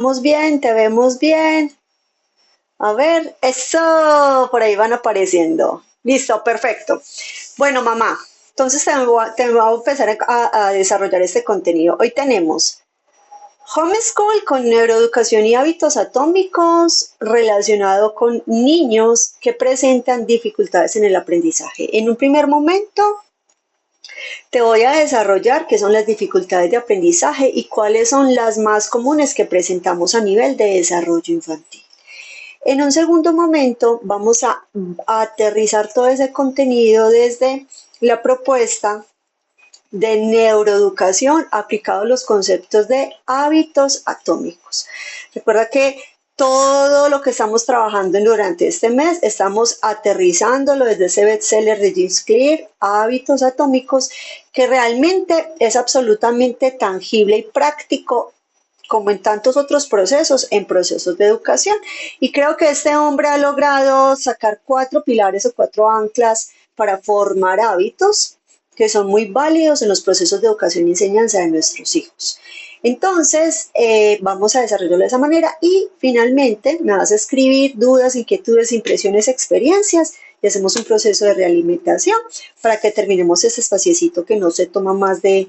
Vamos bien, te vemos bien. A ver, eso, por ahí van apareciendo. Listo, perfecto. Bueno, mamá, entonces te voy a empezar a desarrollar este contenido. Hoy tenemos Homeschool con neuroeducación y hábitos atómicos relacionado con niños que presentan dificultades en el aprendizaje. En un primer momento, te voy a desarrollar qué son las dificultades de aprendizaje y cuáles son las más comunes que presentamos a nivel de desarrollo infantil. En un segundo momento vamos a aterrizar todo ese contenido desde la propuesta de neuroeducación aplicado a los conceptos de hábitos atómicos. Recuerda que todo lo que estamos trabajando durante este mes, estamos aterrizándolo desde ese bestseller de James Clear, Hábitos Atómicos, que realmente es absolutamente tangible y práctico como en tantos otros procesos, en procesos de educación. Y creo que este hombre ha logrado sacar 4 pilares o 4 anclas para formar hábitos que son muy válidos en los procesos de educación y enseñanza de nuestros hijos. Entonces, vamos a desarrollarlo de esa manera y finalmente me vas a escribir dudas, inquietudes, impresiones, experiencias y hacemos un proceso de realimentación para que terminemos ese espaciecito que no se toma más de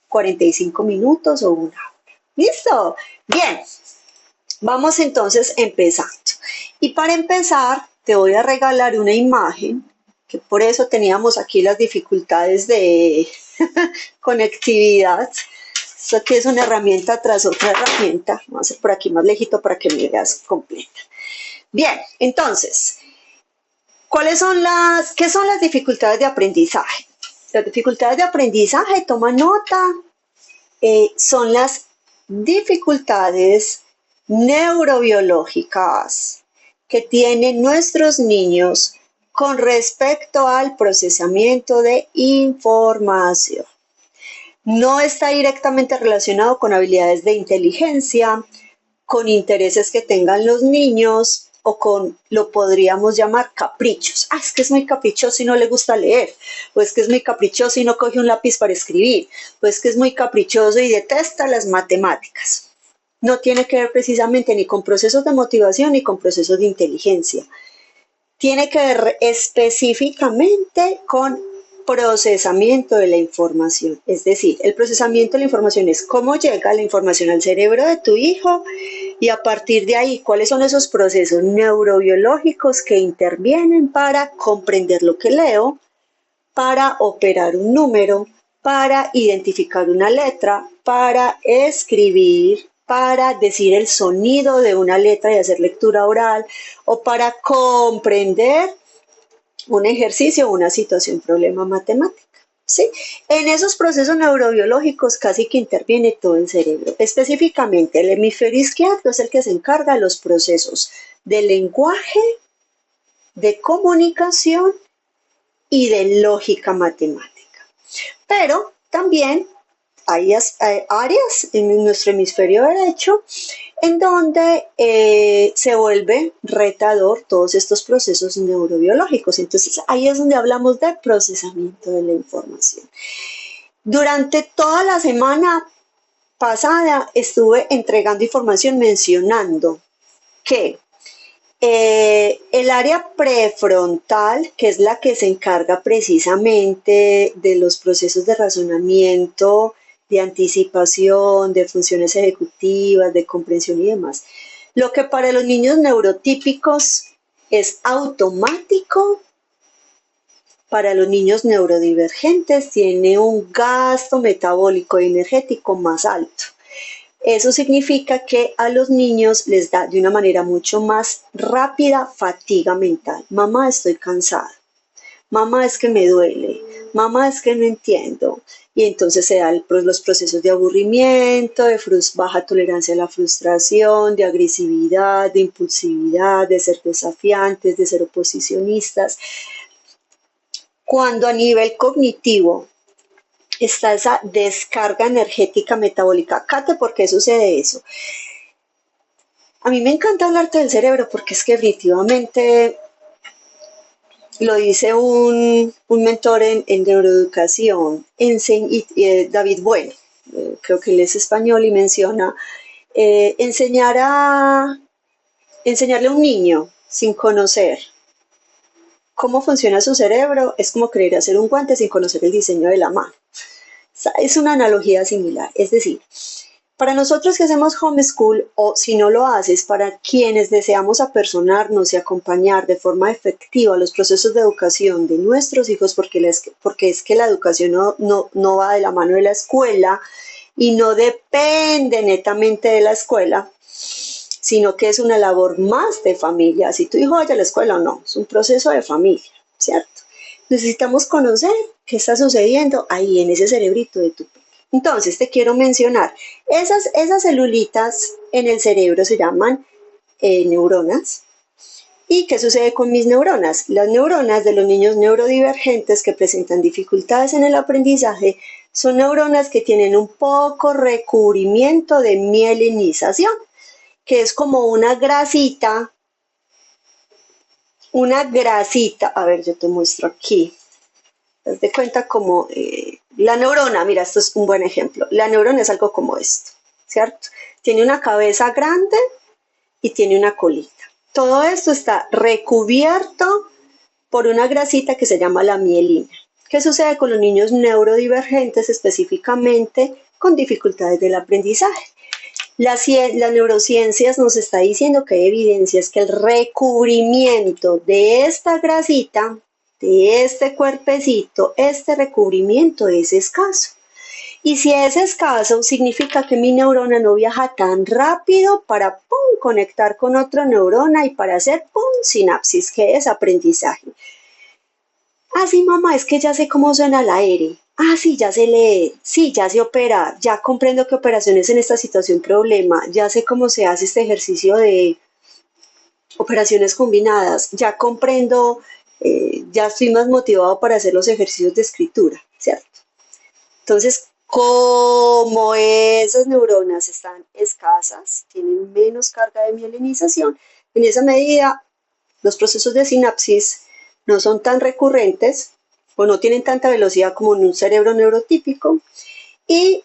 45 minutos o una hora. ¿Listo? Bien, vamos entonces empezando. Y para empezar, te voy a regalar una imagen, que por eso teníamos aquí las dificultades de conectividad. Esto aquí es una herramienta tras otra herramienta. Vamos a hacer por aquí más lejito para que me veas completa. Bien, entonces, ¿qué son las dificultades de aprendizaje? Las dificultades de aprendizaje, toma nota, son las dificultades neurobiológicas que tienen nuestros niños con respecto al procesamiento de información. No está directamente relacionado con habilidades de inteligencia, con intereses que tengan los niños o con, lo podríamos llamar, caprichos. Ah, es que es muy caprichoso y no le gusta leer, o es que es muy caprichoso y no coge un lápiz para escribir, o es que es muy caprichoso y detesta las matemáticas. No tiene que ver precisamente ni con procesos de motivación ni con procesos de inteligencia. Tiene que ver específicamente con procesamiento de la información. Es decir, el procesamiento de la información es cómo llega la información al cerebro de tu hijo y a partir de ahí, cuáles son esos procesos neurobiológicos que intervienen para comprender lo que leo, para operar un número, para identificar una letra, para escribir, para decir el sonido de una letra y hacer lectura oral, o para comprender un ejercicio o una situación, problema matemática. ¿Sí? En esos procesos neurobiológicos casi que interviene todo el cerebro. Específicamente, el hemisferio izquierdo es el que se encarga de los procesos de lenguaje, de comunicación y de lógica matemática. Pero también hay áreas en nuestro hemisferio derecho en donde se vuelve retador todos estos procesos neurobiológicos. Entonces ahí es donde hablamos de procesamiento de la información. Durante toda la semana pasada estuve entregando información mencionando que el área prefrontal, que es la que se encarga precisamente de los procesos de razonamiento, de anticipación, de funciones ejecutivas, de comprensión y demás. Lo que para los niños neurotípicos es automático, para los niños neurodivergentes tiene un gasto metabólico y energético más alto. Eso significa que a los niños les da de una manera mucho más rápida fatiga mental. Mamá, estoy cansada. Mamá, es que me duele. Mamá, es que no entiendo. Y entonces se dan los procesos de aburrimiento, de baja tolerancia a la frustración, de agresividad, de impulsividad, de ser desafiantes, de ser oposicionistas. Cuando a nivel cognitivo está esa descarga energética metabólica. Kate, ¿por qué sucede eso? A mí me encanta hablarte del cerebro porque es que definitivamente lo dice un mentor en neuroeducación, David Bueno, creo que él es español y menciona enseñarle a un niño sin conocer cómo funciona su cerebro es como querer hacer un guante sin conocer el diseño de la mano. O sea, es una analogía similar. Es decir, para nosotros que hacemos homeschool, o si no lo haces, para quienes deseamos apersonarnos y acompañar de forma efectiva los procesos de educación de nuestros hijos, porque es que la educación no va de la mano de la escuela y no depende netamente de la escuela, sino que es una labor más de familia. Si tu hijo vaya a la escuela o no, es un proceso de familia, ¿cierto? Necesitamos conocer qué está sucediendo ahí en ese cerebrito de tu peque. Entonces te quiero mencionar, esas celulitas en el cerebro se llaman neuronas. ¿Y qué sucede con mis neuronas? Las neuronas de los niños neurodivergentes que presentan dificultades en el aprendizaje son neuronas que tienen un poco recubrimiento de mielinización, que es como una grasita, a ver, yo te muestro aquí, haz de cuenta como la neurona, mira, esto es un buen ejemplo, la neurona es algo como esto, ¿cierto? Tiene una cabeza grande y tiene una colita. Todo esto está recubierto por una grasita que se llama la mielina. ¿Qué sucede con los niños neurodivergentes específicamente con dificultades del aprendizaje? Las neurociencias nos está diciendo que hay evidencias que el recubrimiento de esta grasita, de este cuerpecito, este recubrimiento es escaso. Y si es escaso, significa que mi neurona no viaja tan rápido para conectar con otra neurona y para hacer sinapsis, que es aprendizaje. Ah, sí, mamá, es que ya sé cómo suena la R. Ah, sí, ya sé leer. Sí, ya sé operar. Ya comprendo qué operaciones en esta situación problema. Ya sé cómo se hace este ejercicio de operaciones combinadas. Ya comprendo, ya estoy más motivado para hacer los ejercicios de escritura, ¿cierto? Entonces, como esas neuronas están escasas, tienen menos carga de mielinización, en esa medida los procesos de sinapsis no son tan recurrentes o no tienen tanta velocidad como en un cerebro neurotípico y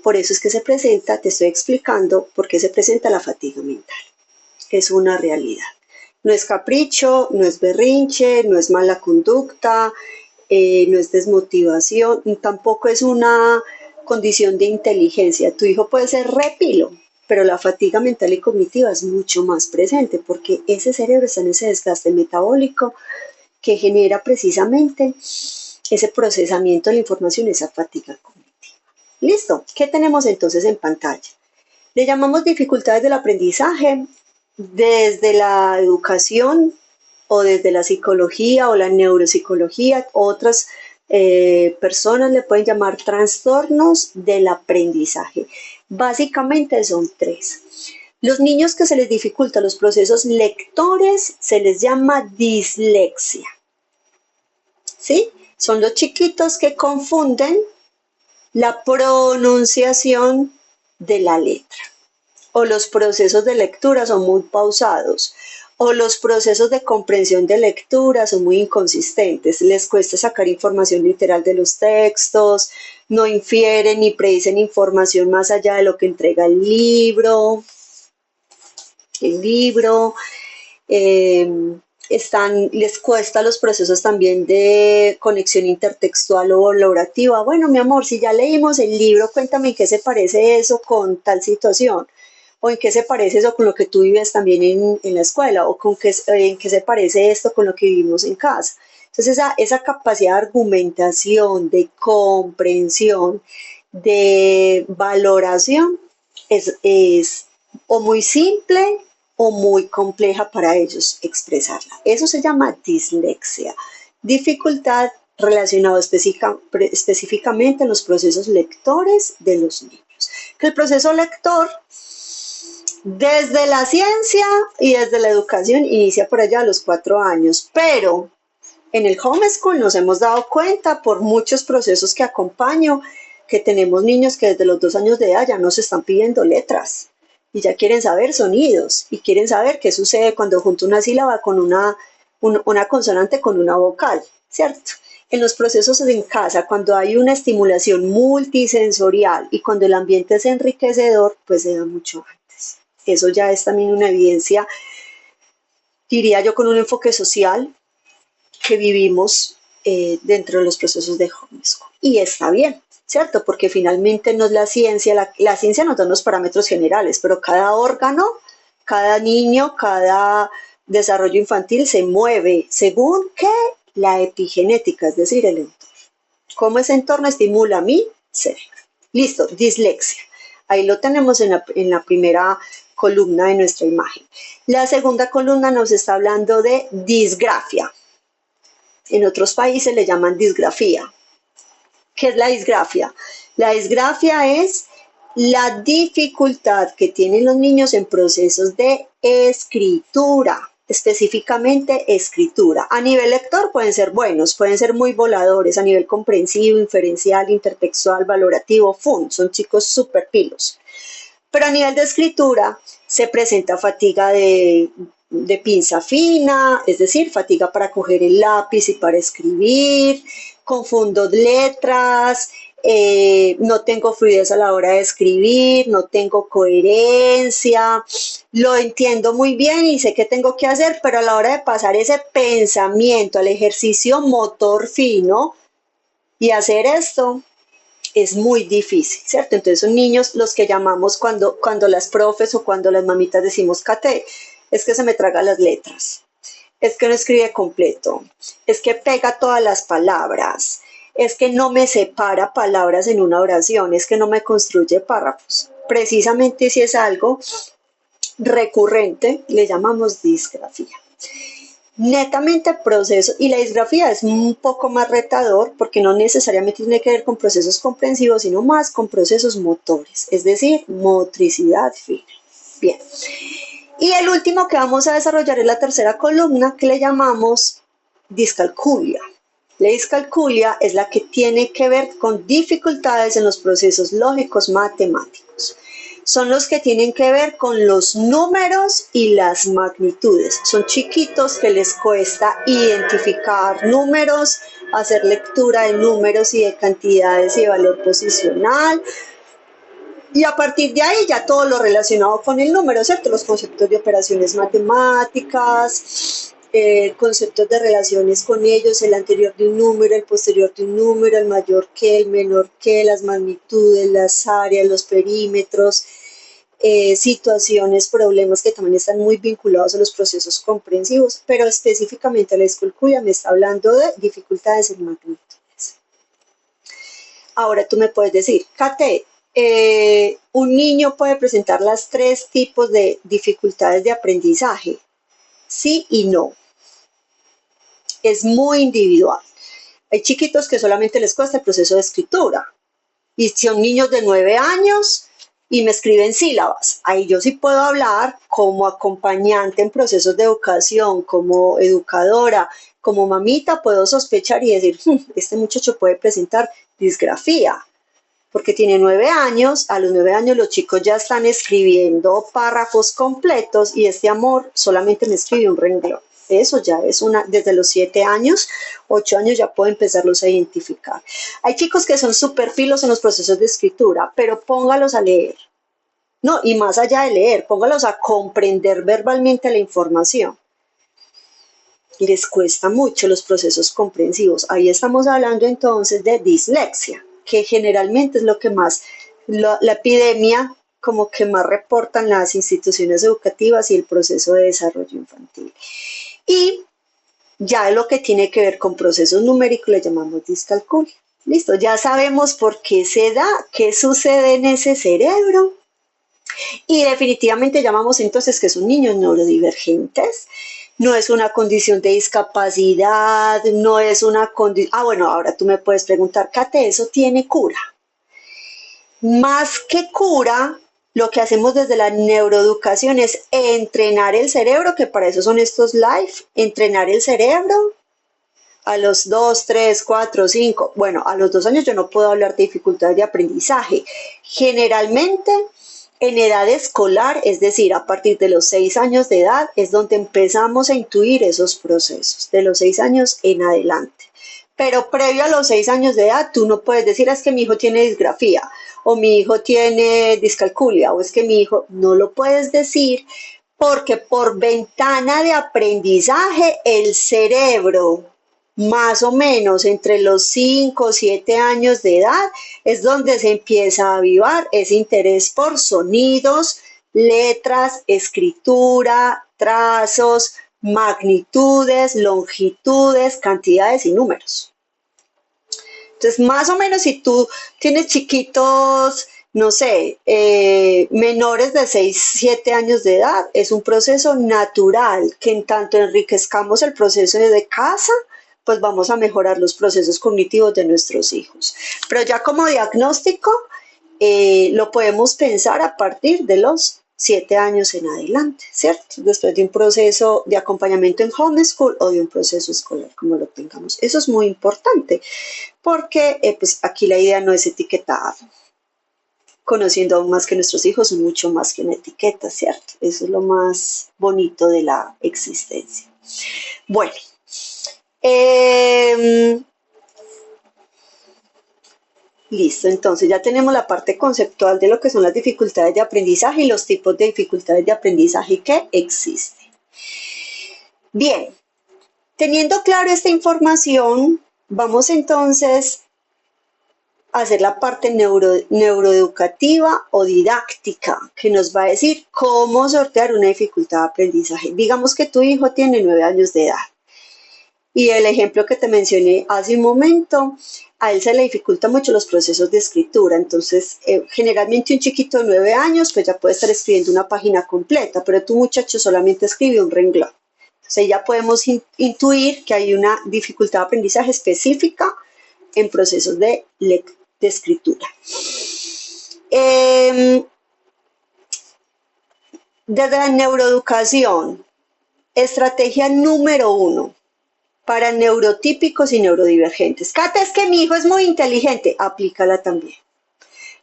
por eso es que se presenta, te estoy explicando por qué se presenta la fatiga mental. Es una realidad. No es capricho, no es berrinche, no es mala conducta, no es desmotivación, tampoco es una condición de inteligencia. Tu hijo puede ser repilo, pero la fatiga mental y cognitiva es mucho más presente porque ese cerebro está en ese desgaste metabólico que genera precisamente ese procesamiento de la información, esa fatiga cognitiva. Listo, ¿qué tenemos entonces en pantalla? Le llamamos dificultades del aprendizaje desde la educación o desde la psicología o la neuropsicología. Otras personas le pueden llamar trastornos del aprendizaje. Básicamente son tres. Los niños que se les dificulta los procesos lectores se les llama dislexia. ¿Sí? Son los chiquitos que confunden la pronunciación de la letra. O los procesos de lectura son muy pausados, o los procesos de comprensión de lectura son muy inconsistentes, les cuesta sacar información literal de los textos, no infieren ni predicen información más allá de lo que entrega el libro. Les cuesta los procesos también de conexión intertextual o valorativa. Bueno, mi amor, si ya leímos el libro, cuéntame en qué se parece eso con tal situación, o en qué se parece eso con lo que tú vives también en la escuela, o en qué se parece esto con lo que vivimos en casa. Entonces, esa capacidad de argumentación, de comprensión, de valoración, es o muy simple o muy compleja para ellos expresarla. Eso se llama dislexia, dificultad relacionada específicamente en los procesos lectores de los niños. Que el proceso lector, desde la ciencia y desde la educación, inicia por allá a los 4 años, pero en el homeschool nos hemos dado cuenta por muchos procesos que acompaño que tenemos niños que desde los 2 años de edad ya nos están pidiendo letras y ya quieren saber sonidos y quieren saber qué sucede cuando junto una sílaba con una consonante con una vocal, ¿cierto? en los procesos en casa, cuando hay una estimulación multisensorial y cuando el ambiente es enriquecedor, pues se da mucho antes. Eso ya es también una evidencia, diría yo, con un enfoque social que vivimos dentro de los procesos de homeschool. Y está bien, ¿cierto? Porque finalmente no es la ciencia, la ciencia nos da unos parámetros generales, pero cada órgano, cada niño, cada desarrollo infantil se mueve según que la epigenética, es decir, el entorno. ¿Cómo ese entorno estimula mi cerebro? Listo, dislexia. Ahí lo tenemos en la primera columna de nuestra imagen. La segunda columna nos está hablando de disgrafia. En otros países le llaman disgrafía. ¿Qué es la disgrafia? La disgrafia es la dificultad que tienen los niños en procesos de escritura, específicamente escritura. A nivel lector pueden ser buenos, pueden ser muy voladores, a nivel comprensivo, inferencial, intertextual, valorativo, son chicos súper pilos. Pero a nivel de escritura se presenta fatiga de pinza fina, es decir, fatiga para coger el lápiz y para escribir, confundo letras, no tengo fluidez a la hora de escribir, no tengo coherencia, lo entiendo muy bien y sé qué tengo que hacer, pero a la hora de pasar ese pensamiento al ejercicio motor fino y hacer esto, es muy difícil, ¿cierto? Entonces son niños los que llamamos cuando las profes o cuando las mamitas decimos Kate, es que se me traga las letras, es que no escribe completo, es que pega todas las palabras, es que no me separa palabras en una oración, es que no me construye párrafos. Precisamente si es algo recurrente, le llamamos disgrafía. Netamente proceso, y la disgrafía es un poco más retador porque no necesariamente tiene que ver con procesos comprensivos, sino más con procesos motores, es decir, motricidad fina. Bien. Y el último que vamos a desarrollar es la tercera columna, que le llamamos discalculia. La discalculia es la que tiene que ver con dificultades en los procesos lógicos matemáticos. Son los que tienen que ver con los números y las magnitudes. Son chiquitos que les cuesta identificar números, hacer lectura de números y de cantidades y de valor posicional. Y a partir de ahí ya todo lo relacionado con el número, ¿cierto? Los conceptos de operaciones matemáticas, conceptos de relaciones con ellos, el anterior de un número, el posterior de un número, el mayor que, el menor que, las magnitudes, las áreas, los perímetros, situaciones, problemas que también están muy vinculados a los procesos comprensivos, pero específicamente la discalculia me está hablando de dificultades en magnitudes. Ahora tú me puedes decir, Kate, un niño puede presentar los 3 tipos de dificultades de aprendizaje, sí y no. Es muy individual. Hay chiquitos que solamente les cuesta el proceso de escritura y son niños de 9 años y me escriben sílabas. Ahí yo sí puedo hablar como acompañante en procesos de educación, como educadora, como mamita, puedo sospechar y decir, este muchacho puede presentar disgrafía, porque tiene 9 años, a los 9 años los chicos ya están escribiendo párrafos completos y este amor solamente me escribe un renglón. Eso ya es desde los 7 años, 8 años ya puedo empezarlos a identificar. Hay chicos que son súper filos en los procesos de escritura, pero póngalos a leer. No, y más allá de leer, póngalos a comprender verbalmente la información. Les cuesta mucho los procesos comprensivos. Ahí estamos hablando entonces de dislexia, que generalmente es lo que más, la epidemia como que más reportan las instituciones educativas y el proceso de desarrollo infantil. Y ya lo que tiene que ver con procesos numéricos le llamamos discalculia. Listo, ya sabemos por qué se da, qué sucede en ese cerebro. Y definitivamente llamamos entonces que son niños neurodivergentes. No es una condición de discapacidad, no es una condición... bueno, ahora tú me puedes preguntar, Kate, ¿eso tiene cura? Más que cura, lo que hacemos desde la neuroeducación es entrenar el cerebro, que para eso son estos live, entrenar el cerebro a los 2, 3, 4, 5. Bueno, a los 2 años yo no puedo hablar de dificultades de aprendizaje. Generalmente en edad escolar, es decir, a partir de los 6 años de edad, es donde empezamos a intuir esos procesos, de los 6 años en adelante. Pero previo a los 6 años de edad, tú no puedes decir es que mi hijo tiene disgrafía o mi hijo tiene discalculia o es que mi hijo, no lo puedes decir porque por ventana de aprendizaje el cerebro, más o menos entre los 5 o 7 años de edad, es donde se empieza a avivar ese interés por sonidos, letras, escritura, trazos, magnitudes, longitudes, cantidades y números. Entonces, más o menos si tú tienes chiquitos, no sé, menores de 6 7 años de edad, es un proceso natural que en tanto enriquezcamos el proceso de casa, pues vamos a mejorar los procesos cognitivos de nuestros hijos. Pero ya como diagnóstico, lo podemos pensar a partir de los 7 años en adelante, ¿cierto? Después de un proceso de acompañamiento en homeschool o de un proceso escolar, como lo tengamos. Eso es muy importante, porque pues aquí la idea no es etiquetar, conociendo aún más que nuestros hijos, mucho más que una etiqueta, ¿cierto? Eso es lo más bonito de la existencia. Bueno, listo, entonces ya tenemos la parte conceptual de lo que son las dificultades de aprendizaje y los tipos de dificultades de aprendizaje que existen. Bien, teniendo claro esta información, vamos entonces a hacer la parte neuroeducativa o didáctica, que nos va a decir cómo sortear una dificultad de aprendizaje. Digamos que tu hijo tiene 9 años de edad. Y el ejemplo que te mencioné hace un momento, a él se le dificultan mucho los procesos de escritura. Entonces, generalmente un chiquito de 9 años, pues ya puede estar escribiendo una página completa, pero tu muchacho solamente escribe un renglón. Entonces, ya podemos intuir que hay una dificultad de aprendizaje específica en procesos de escritura. Desde la neuroeducación, estrategia número 1. Para neurotípicos y neurodivergentes. Cata, es que mi hijo es muy inteligente, aplícala también.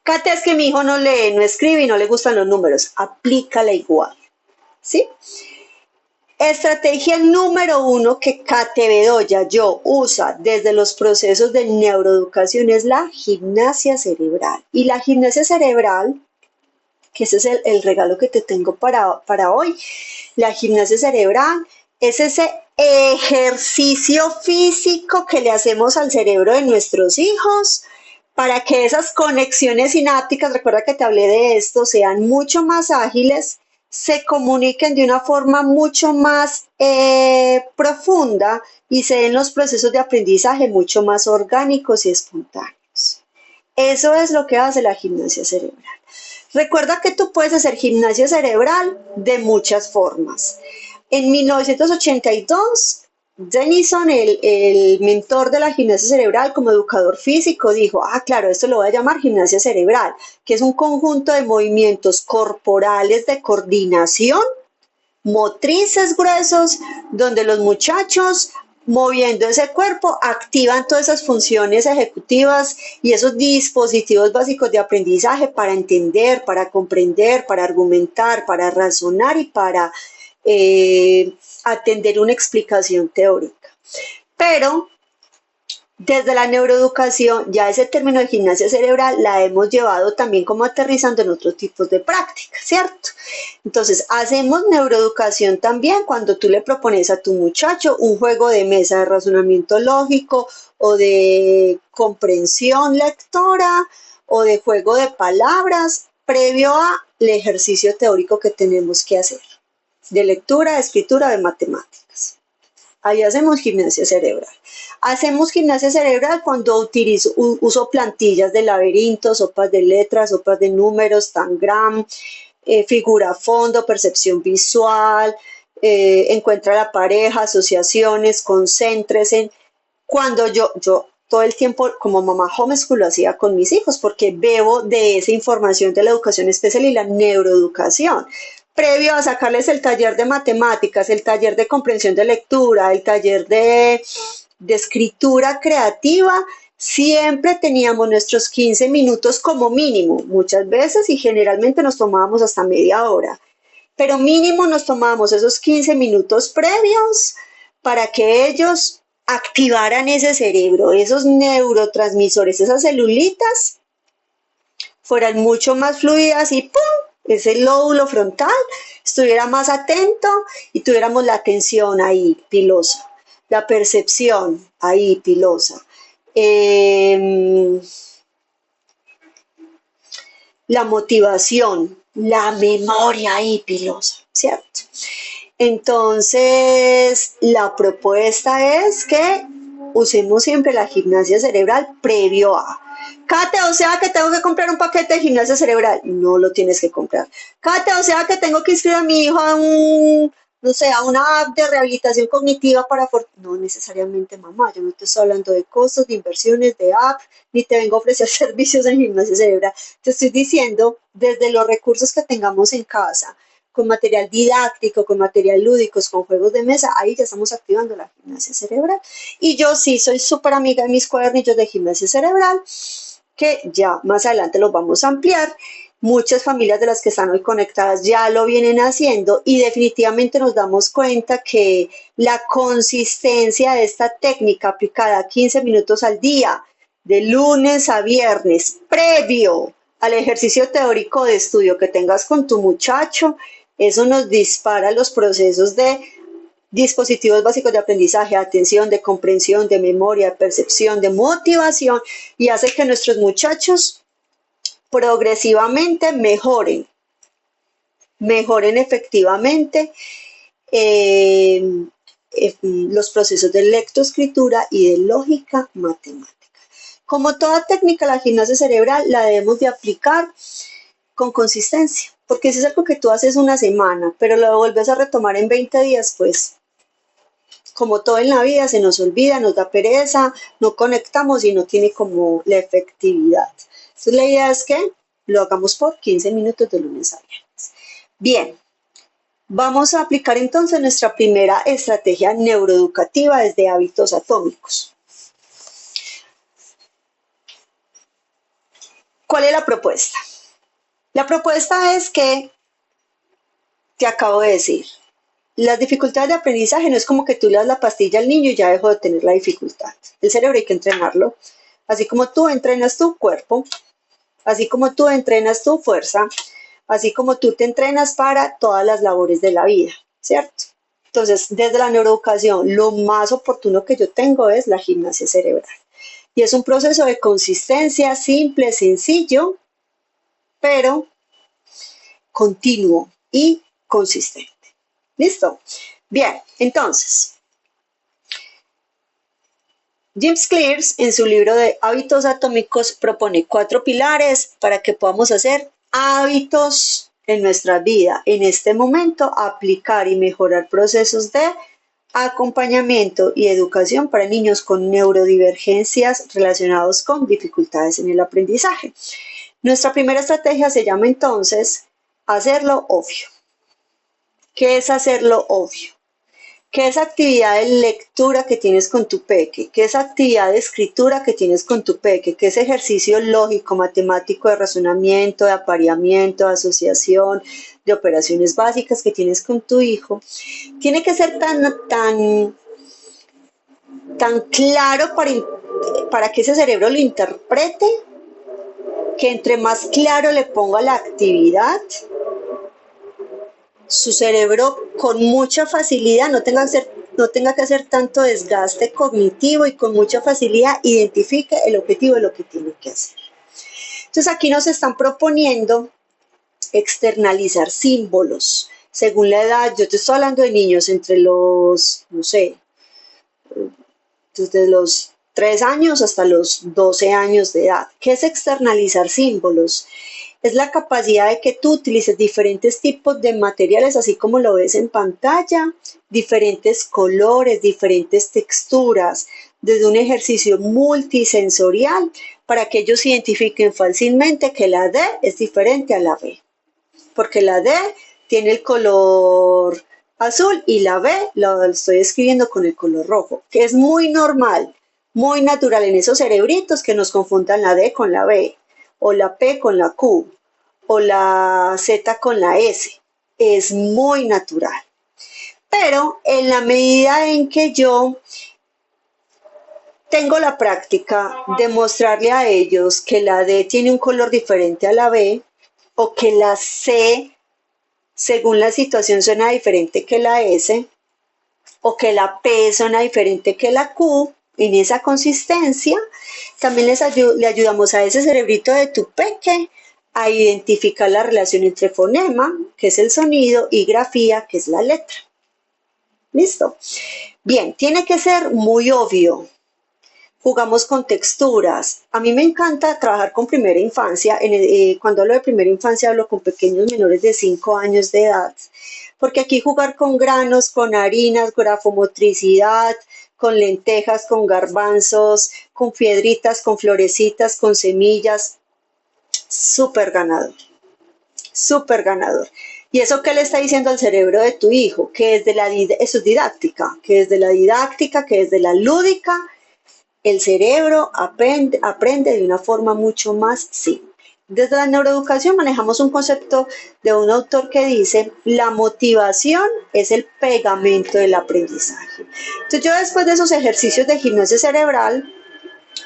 Cata, es que mi hijo no lee, no escribe y no le gustan los números, aplícala igual. ¿Sí? Estrategia número 1 que Kate Bedoya yo usa desde los procesos de neuroeducación es la gimnasia cerebral. Y la gimnasia cerebral, que ese es el regalo que te tengo para hoy, la gimnasia cerebral es ese ejercicio físico que le hacemos al cerebro de nuestros hijos para que esas conexiones sinápticas, recuerda que te hablé de esto, sean mucho más ágiles, se comuniquen de una forma mucho más profunda y se den los procesos de aprendizaje mucho más orgánicos y espontáneos. Eso es lo que hace la gimnasia cerebral. Recuerda que tú puedes hacer gimnasia cerebral de muchas formas. En 1982, Denison, el mentor de la gimnasia cerebral como educador físico, dijo, claro, esto lo voy a llamar gimnasia cerebral, que es un conjunto de movimientos corporales de coordinación, motrices gruesos, donde los muchachos, moviendo ese cuerpo, activan todas esas funciones ejecutivas y esos dispositivos básicos de aprendizaje para entender, para comprender, para argumentar, para razonar y para atender una explicación teórica. Pero desde la neuroeducación, ya ese término de gimnasia cerebral la hemos llevado también como aterrizando en otros tipos de prácticas, ¿cierto? Entonces, hacemos neuroeducación también cuando tú le propones a tu muchacho un juego de mesa de razonamiento lógico o de comprensión lectora o de juego de palabras previo al ejercicio teórico que tenemos que hacer, de lectura, de escritura, de matemáticas. Ahí hacemos gimnasia cerebral. Hacemos gimnasia cerebral cuando uso plantillas de laberinto, sopas de letras, sopas de números, tangram, figura fondo, percepción visual, encuentra la pareja, asociaciones, concéntrese. Cuando yo todo el tiempo como mamá homeschool lo hacía con mis hijos porque bebo de esa información de la educación especial y la neuroeducación. Previo a sacarles el taller de matemáticas, el taller de comprensión de lectura, el taller de escritura creativa, siempre teníamos nuestros 15 minutos como mínimo, muchas veces y generalmente nos tomábamos hasta media hora, pero mínimo nos tomábamos esos 15 minutos previos para que ellos activaran ese cerebro, esos neurotransmisores, esas celulitas, fueran mucho más fluidas y ¡pum! Ese lóbulo frontal estuviera más atento y tuviéramos la atención ahí pilosa, la percepción ahí pilosa, la motivación, la memoria ahí pilosa, ¿cierto? Entonces, la propuesta es que usemos siempre la gimnasia cerebral previo a. Kate, o sea que tengo que comprar un paquete de gimnasia cerebral. No lo tienes que comprar. Kate, o sea que tengo que inscribir a mi hijo a no sé, a una app de rehabilitación cognitiva para... No necesariamente, mamá, yo no te estoy hablando de costos, de inversiones, de app, ni te vengo a ofrecer servicios en gimnasia cerebral. Te estoy diciendo desde los recursos que tengamos en casa, con material didáctico, con material lúdicos, con juegos de mesa, ahí ya estamos activando la gimnasia cerebral. Y yo sí soy súper amiga de mis cuadernillos de gimnasia cerebral, que ya más adelante los vamos a ampliar. Muchas familias de las que están hoy conectadas ya lo vienen haciendo y definitivamente nos damos cuenta que la consistencia de esta técnica aplicada 15 minutos al día, de lunes a viernes, previo al ejercicio teórico de estudio que tengas con tu muchacho, eso nos dispara los procesos de dispositivos básicos de aprendizaje, de atención, de comprensión, de memoria, de percepción, de motivación y hace que nuestros muchachos progresivamente mejoren efectivamente los procesos de lectoescritura y de lógica matemática. Como toda técnica, la gimnasia cerebral la debemos de aplicar con consistencia, porque si es algo que tú haces una semana, pero lo vuelves a retomar en 20 días, pues como todo en la vida se nos olvida, nos da pereza, no conectamos y no tiene como la efectividad. Entonces la idea es que lo hagamos por 15 minutos de lunes a viernes. Bien, vamos a aplicar entonces nuestra primera estrategia neuroeducativa desde hábitos atómicos. ¿Cuál es la propuesta? La propuesta es que, te acabo de decir, las dificultades de aprendizaje no es como que tú le das la pastilla al niño y ya dejó de tener la dificultad. El cerebro hay que entrenarlo. Así como tú entrenas tu cuerpo, así como tú entrenas tu fuerza, así como tú te entrenas para todas las labores de la vida, ¿cierto? Entonces, desde la neuroeducación, lo más oportuno que yo tengo es la gimnasia cerebral. Y es un proceso de consistencia simple, sencillo, pero continuo y consistente. ¿Listo? Bien, entonces, James Clear en su libro de hábitos atómicos propone 4 pilares para que podamos hacer hábitos en nuestra vida. En este momento, aplicar y mejorar procesos de acompañamiento y educación para niños con neurodivergencias relacionados con dificultades en el aprendizaje. Nuestra primera estrategia se llama entonces hacerlo obvio. ¿Qué es hacerlo obvio? ¿Qué es actividad de lectura que tienes con tu peque? ¿Qué es actividad de escritura que tienes con tu peque? ¿Qué es ejercicio lógico, matemático, de razonamiento, de apareamiento, de asociación, de operaciones básicas que tienes con tu hijo? Tiene que ser tan claro para que ese cerebro lo interprete, que entre más claro le ponga la actividad, su cerebro con mucha facilidad no tenga que hacer tanto desgaste cognitivo y con mucha facilidad identifique el objetivo de lo que tiene que hacer. Entonces aquí nos están proponiendo externalizar símbolos según la edad. Yo te estoy hablando de niños entre los, no sé, desde los 3 años hasta los 12 años de edad. ¿Qué es externalizar símbolos? Es la capacidad de que tú utilices diferentes tipos de materiales, así como lo ves en pantalla, diferentes colores, diferentes texturas, desde un ejercicio multisensorial para que ellos identifiquen fácilmente que la D es diferente a la B, porque la D tiene el color azul y la B la estoy escribiendo con el color rojo, que es muy normal, muy natural en esos cerebritos que nos confundan la D con la B, o la P con la Q, o la Z con la S. Es muy natural. Pero en la medida en que yo tengo la práctica de mostrarle a ellos que la D tiene un color diferente a la B o que la C, según la situación, suena diferente que la S o que la P suena diferente que la Q, en esa consistencia, también le ayudamos a ese cerebrito de tu peque a identificar la relación entre fonema, que es el sonido, y grafía, que es la letra. ¿Listo? Bien, tiene que ser muy obvio. Jugamos con texturas. A mí me encanta trabajar con primera infancia. Cuando hablo de primera infancia hablo con pequeños menores de 5 años de edad, porque aquí jugar con granos, con harinas, grafomotricidad, con lentejas, con garbanzos, con piedritas, con florecitas, con semillas, súper ganador, súper ganador. ¿Y eso qué le está diciendo al cerebro de tu hijo? Que eso es didáctica, que desde la didáctica, que desde la lúdica, el cerebro aprende de una forma mucho más simple. Desde la neuroeducación manejamos un concepto de un autor que dice, la motivación es el pegamento del aprendizaje. Entonces yo después de esos ejercicios de gimnasia cerebral,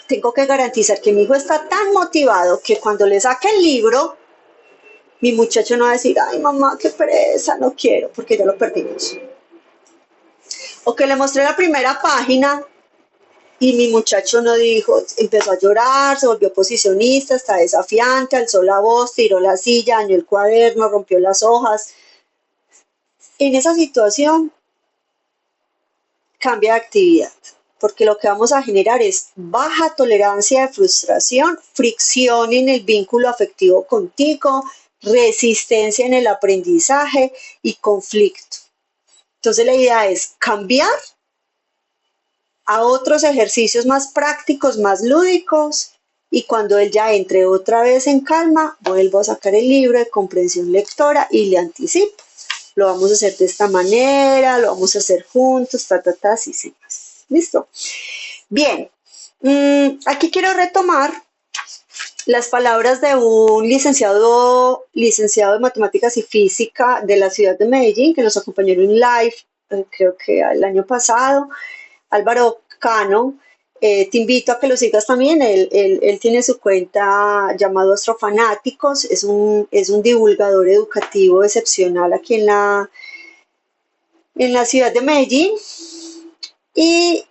tengo que garantizar que mi hijo está tan motivado que cuando le saque el libro, mi muchacho no va a decir, ay mamá, qué pereza, no quiero, porque ya lo perdimos. O que le mostré la primera página y mi muchacho no dijo, empezó a llorar, se volvió posicionista, está desafiante, alzó la voz, tiró la silla, dañó el cuaderno, rompió las hojas. En esa situación, cambia de actividad, porque lo que vamos a generar es baja tolerancia de frustración, fricción en el vínculo afectivo contigo, resistencia en el aprendizaje y conflicto. Entonces la idea es cambiar a otros ejercicios más prácticos, más lúdicos, y cuando él ya entre otra vez en calma, vuelvo a sacar el libro de comprensión lectora y le anticipo. Lo vamos a hacer de esta manera, lo vamos a hacer juntos, así sin más. ¿Listo? Bien, aquí quiero retomar las palabras de un licenciado de Matemáticas y Física de la ciudad de Medellín, que nos acompañó en un live, creo que el año pasado, Álvaro Cano. Te invito a que lo sigas también. Él tiene su cuenta llamado Astrofanáticos, es un divulgador educativo excepcional aquí en la ciudad de Medellín y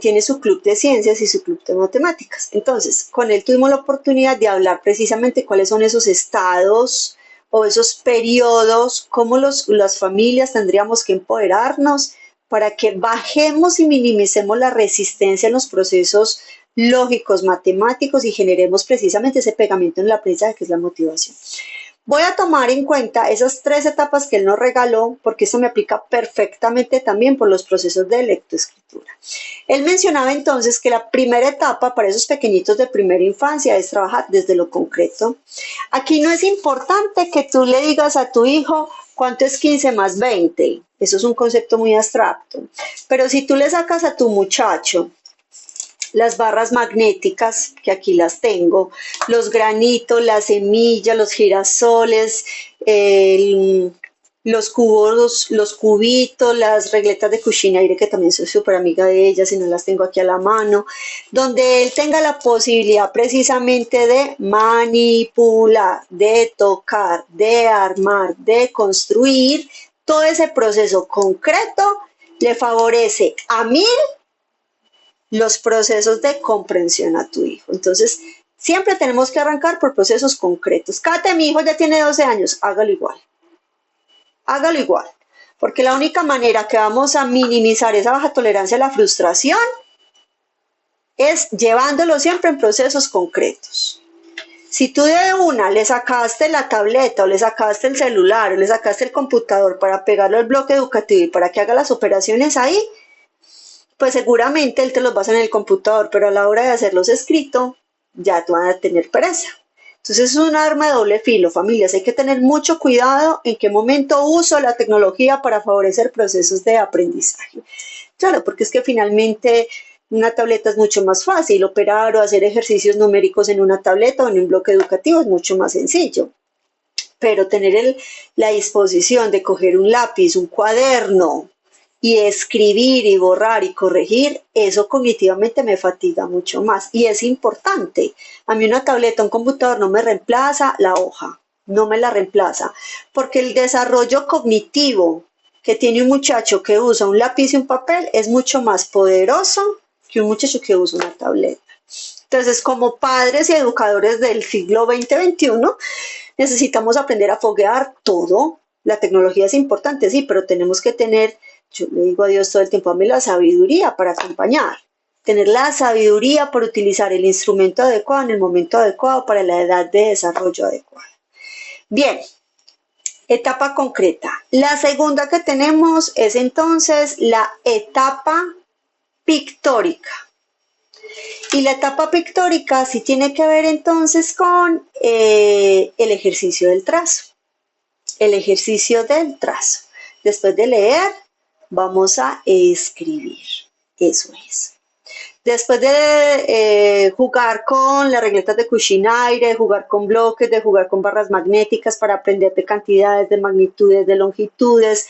tiene su club de ciencias y su club de matemáticas. Entonces, con él tuvimos la oportunidad de hablar precisamente cuáles son esos estados o esos periodos, cómo las familias tendríamos que empoderarnos para que bajemos y minimicemos la resistencia en los procesos lógicos, matemáticos y generemos precisamente ese pegamento en la aprendizaje que es la motivación. Voy a tomar en cuenta esas 3 etapas que él nos regaló, porque esto me aplica perfectamente también por los procesos de lectoescritura. Él mencionaba entonces que la primera etapa para esos pequeñitos de primera infancia es trabajar desde lo concreto. Aquí no es importante que tú le digas a tu hijo cuánto es 15 más 20. Eso es un concepto muy abstracto. Pero si tú le sacas a tu muchacho las barras magnéticas, que aquí las tengo, los granitos, las semillas, los girasoles, los cubos, los cubitos, las regletas de Cucinaire, que también soy súper amiga de ellas y no las tengo aquí a la mano, donde él tenga la posibilidad precisamente de manipular, de tocar, de armar, de construir. Todo ese proceso concreto le favorece a 1000 los procesos de comprensión a tu hijo. Entonces, siempre tenemos que arrancar por procesos concretos. Kate, mi hijo ya tiene 12 años, hágalo igual. Hágalo igual. Porque la única manera que vamos a minimizar esa baja tolerancia a la frustración es llevándolo siempre en procesos concretos. Si tú de una le sacaste la tableta o le sacaste el celular o le sacaste el computador para pegarlo al bloque educativo y para que haga las operaciones ahí, pues seguramente él te los va a hacer en el computador, pero a la hora de hacerlos escrito, ya te van a tener pereza. Entonces es un arma de doble filo, familias. Hay que tener mucho cuidado en qué momento uso la tecnología para favorecer procesos de aprendizaje. Claro, porque es que finalmente una tableta es mucho más fácil, operar o hacer ejercicios numéricos en una tableta o en un bloque educativo es mucho más sencillo. Pero tener la disposición de coger un lápiz, un cuaderno, y escribir y borrar y corregir, eso cognitivamente me fatiga mucho más y es importante. A mí una tableta, un computador no me reemplaza la hoja, no me la reemplaza, porque el desarrollo cognitivo que tiene un muchacho que usa un lápiz y un papel es mucho más poderoso que un muchacho que usa una tableta. Entonces, como padres y educadores del siglo XX-XXI, necesitamos aprender a foguear todo. La tecnología es importante, sí, pero tenemos que tener, yo le digo a Dios todo el tiempo, dame la sabiduría para acompañar. Tener la sabiduría para utilizar el instrumento adecuado en el momento adecuado para la edad de desarrollo adecuada. Bien, etapa concreta. La segunda que tenemos es entonces la etapa pictórica. Y la etapa pictórica sí tiene que ver entonces con el ejercicio del trazo. El ejercicio del trazo. Después de leer, vamos a escribir. Eso es. Después de jugar con las regletas de Cushing-Aire, de jugar con bloques, de jugar con barras magnéticas para aprender de cantidades, de magnitudes, de longitudes,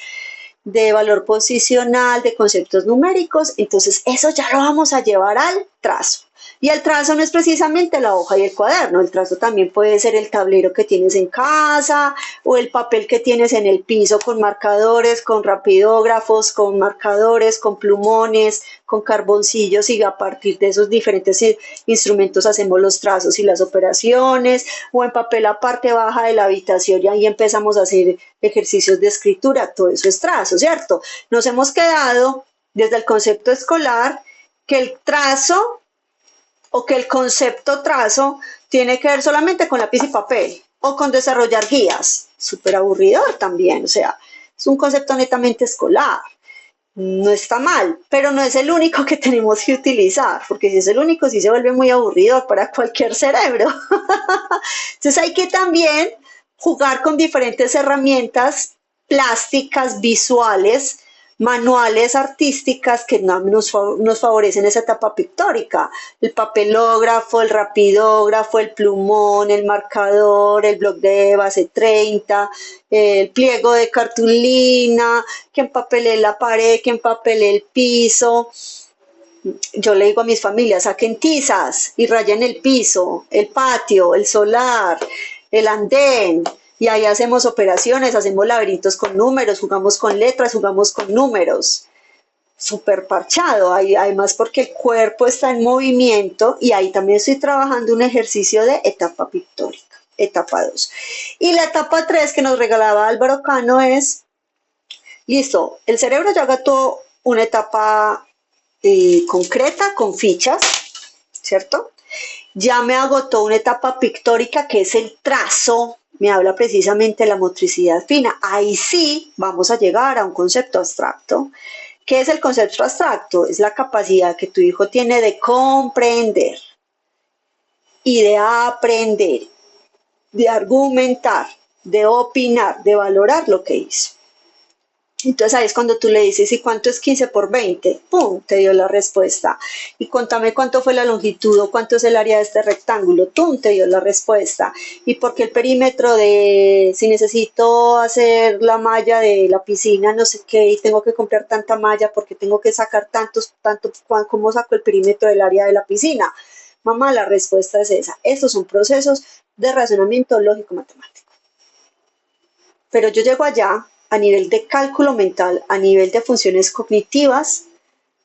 de valor posicional, de conceptos numéricos, entonces eso ya lo vamos a llevar al trazo. Y el trazo no es precisamente la hoja y el cuaderno, el trazo también puede ser el tablero que tienes en casa o el papel que tienes en el piso con marcadores, con rapidógrafos, con marcadores, con plumones, con carboncillos y a partir de esos diferentes instrumentos hacemos los trazos y las operaciones o en papel a parte baja de la habitación y ahí empezamos a hacer ejercicios de escritura, todo eso es trazo, ¿cierto? Nos hemos quedado desde el concepto escolar que el trazo o que el concepto trazo tiene que ver solamente con lápiz y papel o con desarrollar guías. Súper aburridor también, o sea, es un concepto netamente escolar. No está mal, pero no es el único que tenemos que utilizar, porque si es el único, sí se vuelve muy aburrido para cualquier cerebro. Entonces hay que también jugar con diferentes herramientas plásticas, visuales, manuales artísticas que nos favorecen esa etapa pictórica. El papelógrafo, el rapidógrafo, el plumón, el marcador, el bloc de base 30, el pliego de cartulina, que empapelé la pared, que empapelé el piso. Yo le digo a mis familias, saquen tizas y rayen el piso, el patio, el solar, el andén, y ahí hacemos operaciones, hacemos laberintos con números, jugamos con letras, jugamos con números. Súper parchado, además porque el cuerpo está en movimiento y ahí también estoy trabajando un ejercicio de etapa pictórica, etapa 2. Y la etapa 3 que nos regalaba Álvaro Cano es, listo, el cerebro ya agotó una etapa concreta con fichas, ¿cierto? Ya me agotó una etapa pictórica que es el trazo, me habla precisamente de la motricidad fina. Ahí sí vamos a llegar a un concepto abstracto. ¿Qué es el concepto abstracto? Es la capacidad que tu hijo tiene de comprender y de aprender, de argumentar, de opinar, de valorar lo que hizo. Entonces ahí es cuando tú le dices, ¿y cuánto es 15 por 20? ¡Pum! Te dio la respuesta. Y contame cuánto fue la longitud o cuánto es el área de este rectángulo. ¡Tum! Te dio la respuesta. Y porque el perímetro de, si necesito hacer la malla de la piscina, no sé qué, y tengo que comprar tanta malla porque tengo que sacar tanto, ¿cómo saco el perímetro del área de la piscina? Mamá, la respuesta es esa. Estos son procesos de razonamiento lógico-matemático. Pero yo llego allá a nivel de cálculo mental, a nivel de funciones cognitivas,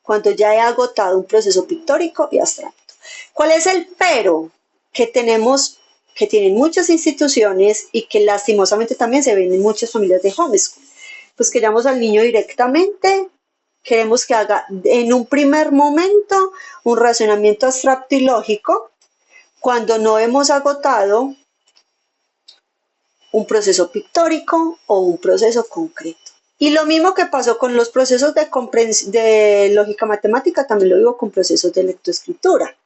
cuando ya he agotado un proceso pictórico y abstracto. ¿Cuál es el pero que tenemos, que tienen muchas instituciones y que lastimosamente también se ven en muchas familias de homeschool? Pues que llamamos al niño directamente, queremos que haga en un primer momento un razonamiento abstracto y lógico, cuando no hemos agotado un proceso pictórico o un proceso concreto. Y lo mismo que pasó con los procesos de lógica matemática, también lo digo con procesos de lectoescritura,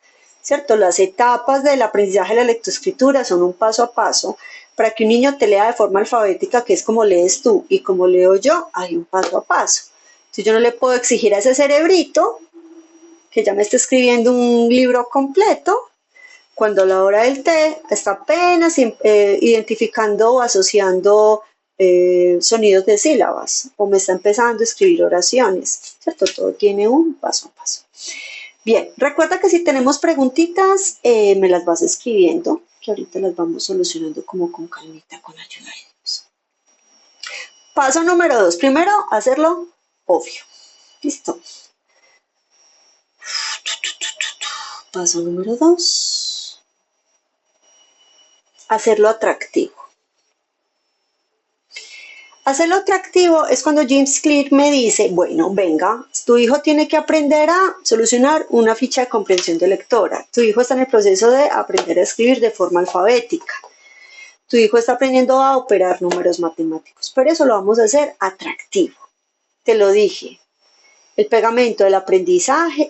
¿cierto? Las etapas del aprendizaje de la lectoescritura son un paso a paso. Para que un niño te lea de forma alfabética, que es como lees tú y como leo yo, hay un paso a paso. Entonces yo no le puedo exigir a ese cerebrito que ya me esté escribiendo un libro completo, cuando a la hora del té está apenas identificando o asociando sonidos de sílabas o me está empezando a escribir oraciones, ¿cierto? Todo tiene un paso a paso. Bien, recuerda que si tenemos preguntitas, me las vas escribiendo, que ahorita las vamos solucionando como con calmita, con ayuda de Dios. Paso número 2. Primero, hacerlo obvio. Listo. Paso número 2. Hacerlo atractivo. Hacerlo atractivo es cuando James Clear me dice, bueno, venga, tu hijo tiene que aprender a solucionar una ficha de comprensión de lectora. Tu hijo está en el proceso de aprender a escribir de forma alfabética. Tu hijo está aprendiendo a operar números matemáticos. Pero eso lo vamos a hacer atractivo. Te lo dije. El pegamento del aprendizaje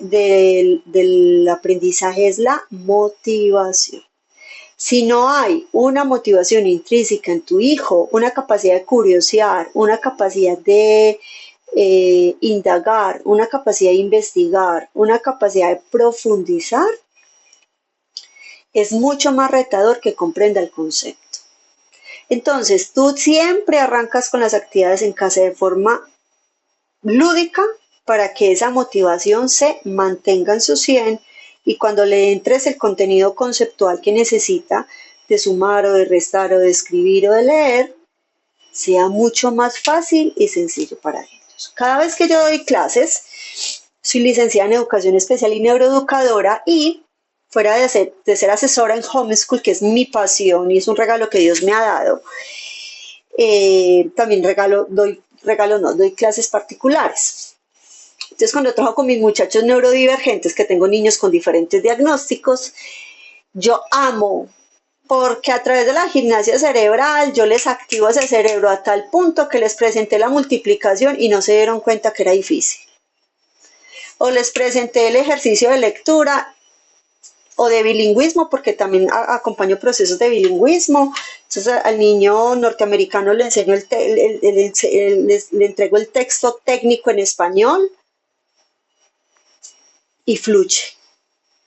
es la motivación. Si no hay una motivación intrínseca en tu hijo, una capacidad de curiosear, una capacidad de indagar, una capacidad de investigar, una capacidad de profundizar, es mucho más retador que comprenda el concepto. Entonces, tú siempre arrancas con las actividades en casa de forma lúdica para que esa motivación se mantenga en su 100 y cuando le entres el contenido conceptual que necesita de sumar o de restar o de escribir o de leer, sea mucho más fácil y sencillo para ellos. Cada vez que yo doy clases, soy licenciada en Educación Especial y Neuroeducadora y fuera de ser asesora en homeschool, que es mi pasión y es un regalo que Dios me ha dado, también doy clases particulares. Entonces, cuando trabajo con mis muchachos neurodivergentes, que tengo niños con diferentes diagnósticos, yo amo, porque a través de la gimnasia cerebral yo les activo ese cerebro a tal punto que les presenté la multiplicación y no se dieron cuenta que era difícil. O les presenté el ejercicio de lectura o de bilingüismo, porque también acompaño procesos de bilingüismo. Entonces al niño norteamericano le enseño le entrego el texto técnico en español y fluye.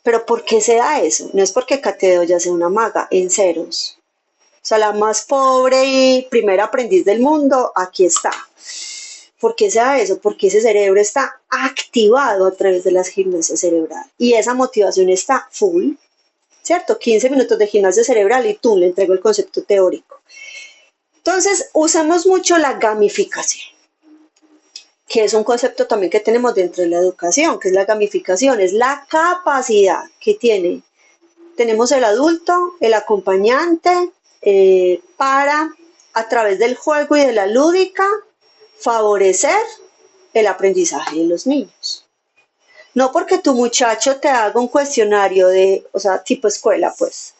¿Pero por qué se da eso? No es porque Catedeo ya sea una maga, en ceros. O sea, la más pobre y primera aprendiz del mundo, aquí está. ¿Por qué se da eso? Porque ese cerebro está activado a través de las gimnasias cerebrales y esa motivación está full, ¿cierto? 15 minutos de gimnasia cerebral y tú le entrego el concepto teórico. Entonces, usamos mucho la gamificación, que es un concepto también que tenemos dentro de la educación, que es la gamificación, es la capacidad que tenemos el adulto, el acompañante, para, a través del juego y de la lúdica, favorecer el aprendizaje de los niños. No porque tu muchacho te haga un cuestionario tipo escuela, pues,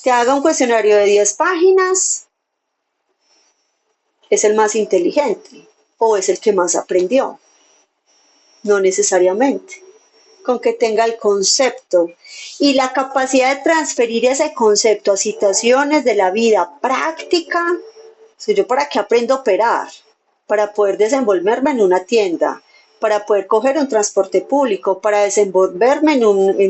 te haga un cuestionario de 10 páginas, es el más inteligente o es el que más aprendió. No necesariamente. Con que tenga el concepto y la capacidad de transferir ese concepto a situaciones de la vida práctica. ¿Yo para qué aprendo a operar? Para poder desenvolverme en una tienda, para poder coger un transporte público, para desenvolverme en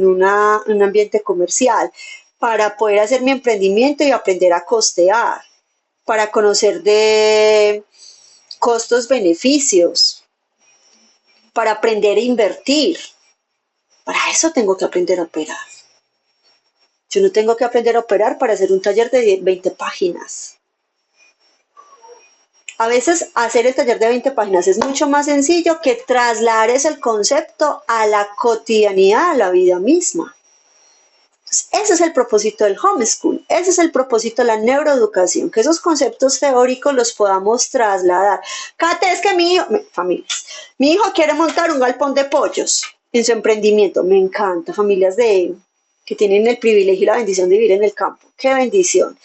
un ambiente comercial, para poder hacer mi emprendimiento y aprender a costear, para conocer de costos-beneficios, para aprender a invertir. Para eso tengo que aprender a operar. Yo no tengo que aprender a operar para hacer un taller de 20 páginas. A veces hacer el taller de 20 páginas es mucho más sencillo que trasladar ese concepto a la cotidianidad, a la vida misma. Entonces, ese es el propósito del homeschool, ese es el propósito de la neuroeducación, que esos conceptos teóricos los podamos trasladar. Cate, es que mi hijo quiere montar un galpón de pollos en su emprendimiento. Me encanta, familias que tienen el privilegio y la bendición de vivir en el campo. ¡Qué bendición!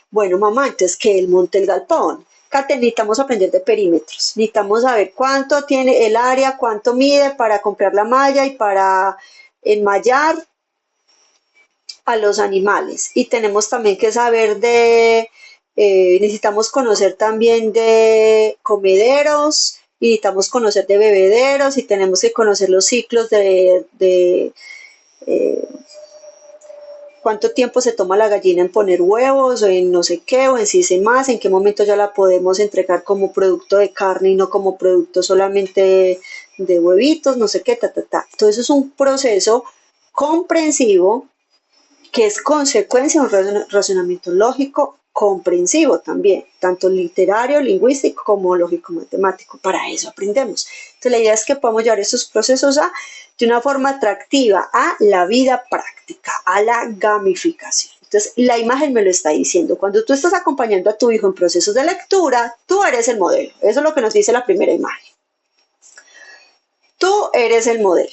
Bueno, mamá, entonces que él monte el galpón. Cate, necesitamos aprender de perímetros, necesitamos saber cuánto tiene el área, cuánto mide para comprar la malla y para enmallar a los animales. Y tenemos también que saber necesitamos conocer también de comederos, y necesitamos conocer de bebederos, y tenemos que conocer los ciclos cuánto tiempo se toma la gallina en poner huevos o en no sé qué, o en si se más, en qué momento ya la podemos entregar como producto de carne y no como producto solamente de huevitos, no sé qué, ta, ta, ta. Todo eso es un proceso comprensivo que es consecuencia de un razonamiento lógico comprensivo también, tanto literario, lingüístico como lógico-matemático. Para eso aprendemos. Entonces la idea es que podamos llevar estos procesos de una forma atractiva a la vida práctica, a la gamificación. Entonces la imagen me lo está diciendo. Cuando tú estás acompañando a tu hijo en procesos de lectura, tú eres el modelo. Eso es lo que nos dice la primera imagen. Tú eres el modelo.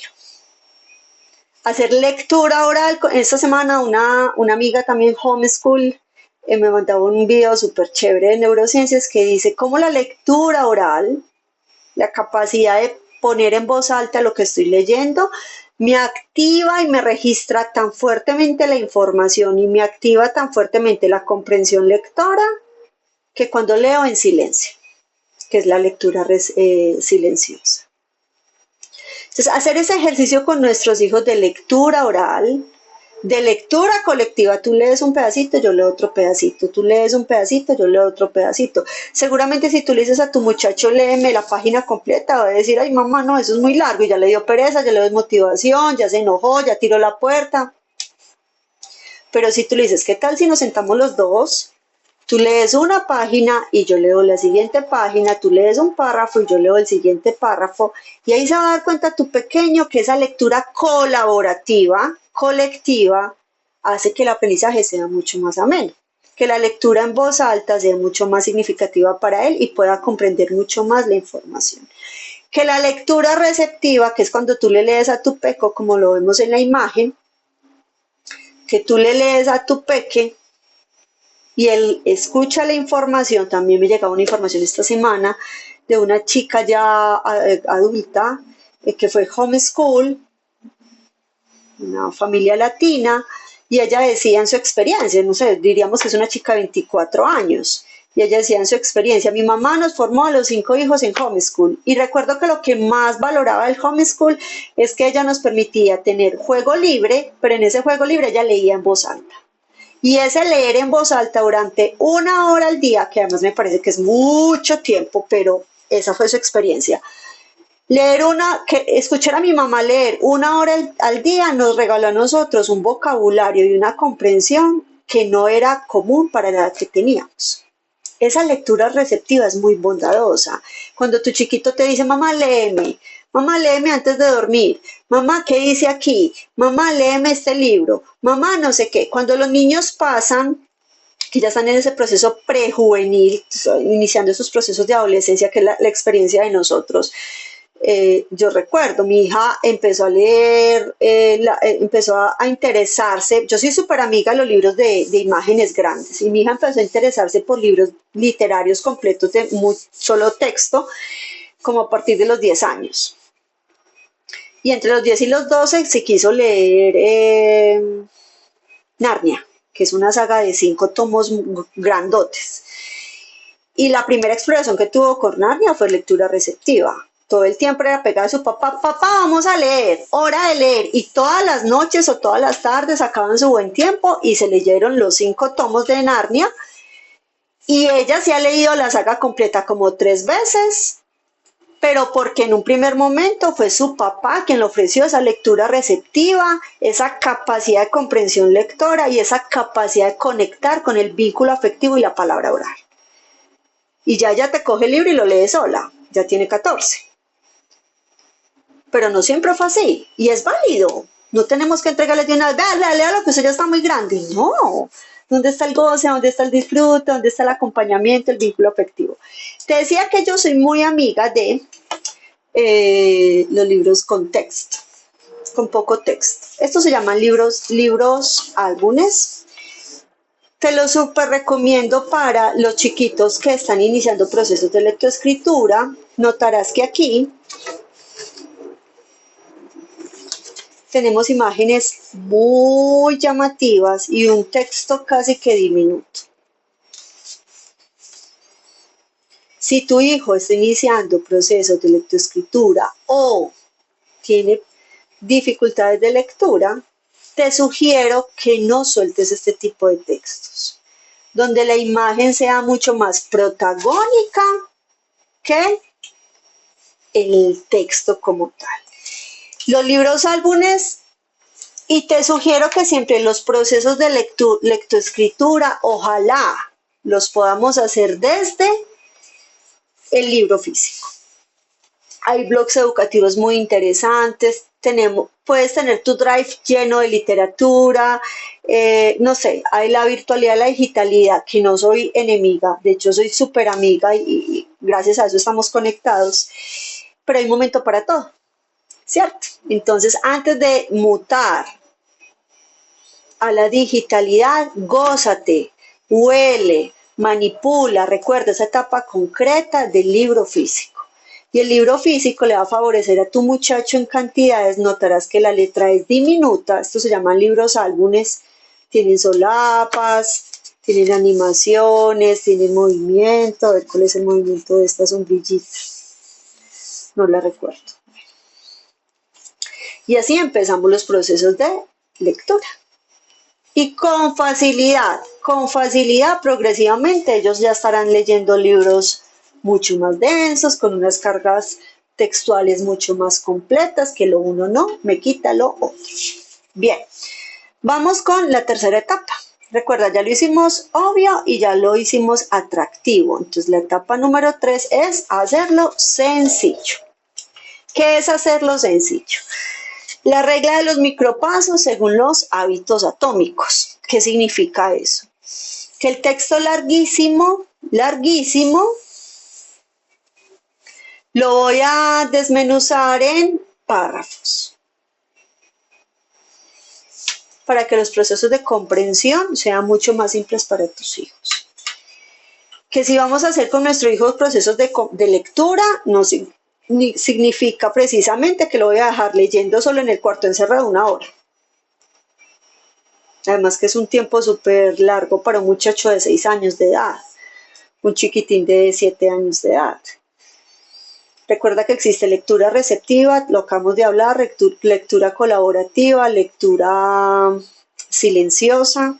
Hacer lectura oral. Esta semana una amiga también homeschool me mandaba un video súper chévere de neurociencias que dice cómo la lectura oral, la capacidad de poner en voz alta lo que estoy leyendo, me activa y me registra tan fuertemente la información y me activa tan fuertemente la comprensión lectora que cuando leo en silencio, que es la lectura silenciosa. Entonces, hacer ese ejercicio con nuestros hijos de lectura oral, de lectura colectiva, tú lees un pedacito, yo leo otro pedacito, tú lees un pedacito, yo leo otro pedacito. Seguramente si tú le dices a tu muchacho, léeme la página completa, va a decir, ay mamá, no, eso es muy largo, y ya le dio pereza, ya le dio desmotivación, ya se enojó, ya tiró la puerta. Pero si tú le dices, ¿qué tal si nos sentamos los dos? Tú lees una página y yo leo la siguiente página, tú lees un párrafo y yo leo el siguiente párrafo, y ahí se va a dar cuenta tu pequeño que esa lectura colaborativa, colectiva, hace que el aprendizaje sea mucho más ameno, que la lectura en voz alta sea mucho más significativa para él y pueda comprender mucho más la información. Que la lectura receptiva, que es cuando tú le lees a tu peco, como lo vemos en la imagen, que tú le lees a tu peque y él escucha la información. También me llegaba una información esta semana de una chica ya adulta que fue homeschool, una familia latina, y ella decía en su experiencia, no sé, diríamos que es una chica de 24 años, y ella decía en su experiencia, mi mamá nos formó a los 5 hijos en homeschool, y recuerdo que lo que más valoraba del homeschool es que ella nos permitía tener juego libre, pero en ese juego libre ella leía en voz alta. Y ese leer en voz alta durante 1 hora al día, que además me parece que es mucho tiempo, pero esa fue su experiencia. Escuchar a mi mamá leer 1 hora al día nos regaló a nosotros un vocabulario y una comprensión que no era común para la edad que teníamos. Esa lectura receptiva es muy bondadosa. Cuando tu chiquito te dice, mamá, léeme antes de dormir, mamá, ¿qué dice aquí? Mamá, léeme este libro, mamá, no sé qué. Cuando los niños pasan, que ya están en ese proceso prejuvenil, iniciando esos procesos de adolescencia, que es la experiencia de nosotros, yo recuerdo, mi hija empezó a leer, empezó a interesarse, yo soy súper amiga de los libros de imágenes grandes, y mi hija empezó a interesarse por libros literarios completos de solo texto, como a partir de los 10 años. Y entre los 10 y los 12 se quiso leer Narnia, que es una saga de 5 tomos grandotes. Y la primera exploración que tuvo con Narnia fue lectura receptiva. Todo el tiempo era pegada a su papá, papá, vamos a leer, hora de leer. Y todas las noches o todas las tardes sacaban su buen tiempo y se leyeron los 5 tomos de Narnia. Y ella se ha leído la saga completa como 3 veces, pero porque en un primer momento fue su papá quien le ofreció esa lectura receptiva, esa capacidad de comprensión lectora y esa capacidad de conectar con el vínculo afectivo y la palabra oral. Y ya te coge el libro y lo lee sola, ya tiene 14. Pero no siempre fue así, y es válido. No tenemos que entregarle de una vez, lea lo que eso ya está muy grande. No. ¿Dónde está el goce? ¿Dónde está el disfrute? ¿Dónde está el acompañamiento, el vínculo afectivo? Te decía que yo soy muy amiga de los libros con texto, con poco texto. Estos se llaman libros álbumes. Te lo súper recomiendo para los chiquitos que están iniciando procesos de lectoescritura. Notarás que aquí tenemos imágenes muy llamativas y un texto casi que diminuto. Si tu hijo está iniciando procesos de lectoescritura o tiene dificultades de lectura, te sugiero que no sueltes este tipo de textos, donde la imagen sea mucho más protagónica que el texto como tal. Los libros álbumes, y te sugiero que siempre los procesos de lectoescritura, ojalá los podamos hacer desde el libro físico. Hay blogs educativos muy interesantes, puedes tener tu drive lleno de literatura, no sé, hay la virtualidad, la digitalidad, que no soy enemiga, de hecho soy súper amiga y gracias a eso estamos conectados, pero hay momento para todo, ¿cierto? Entonces, antes de mutar a la digitalidad, gózate, huele, manipula, recuerda esa etapa concreta del libro físico. Y el libro físico le va a favorecer a tu muchacho en cantidades, notarás que la letra es diminuta, estos se llaman libros álbumes, tienen solapas, tienen animaciones, tienen movimiento, a ver cuál es el movimiento de esta sombrillita, no la recuerdo. Y así empezamos los procesos de lectura. Y con facilidad, progresivamente ellos ya estarán leyendo libros mucho más densos, con unas cargas textuales mucho más completas, que lo uno no me quita lo otro. Bien, vamos con la tercera etapa. Recuerda, ya lo hicimos obvio y ya lo hicimos atractivo. Entonces la etapa número 3 es hacerlo sencillo. ¿Qué es hacerlo sencillo? La regla de los micropasos según los hábitos atómicos. ¿Qué significa eso? Que el texto larguísimo, lo voy a desmenuzar en párrafos para que los procesos de comprensión sean mucho más simples para tus hijos. Que si vamos a hacer con nuestro hijo procesos de lectura, no significa precisamente que lo voy a dejar leyendo solo en el cuarto encerrado 1 hora. Además que es un tiempo súper largo para un muchacho de 6 años de edad, un chiquitín de 7 años de edad. Recuerda que existe lectura receptiva, lo acabamos de hablar, lectura colaborativa, lectura silenciosa,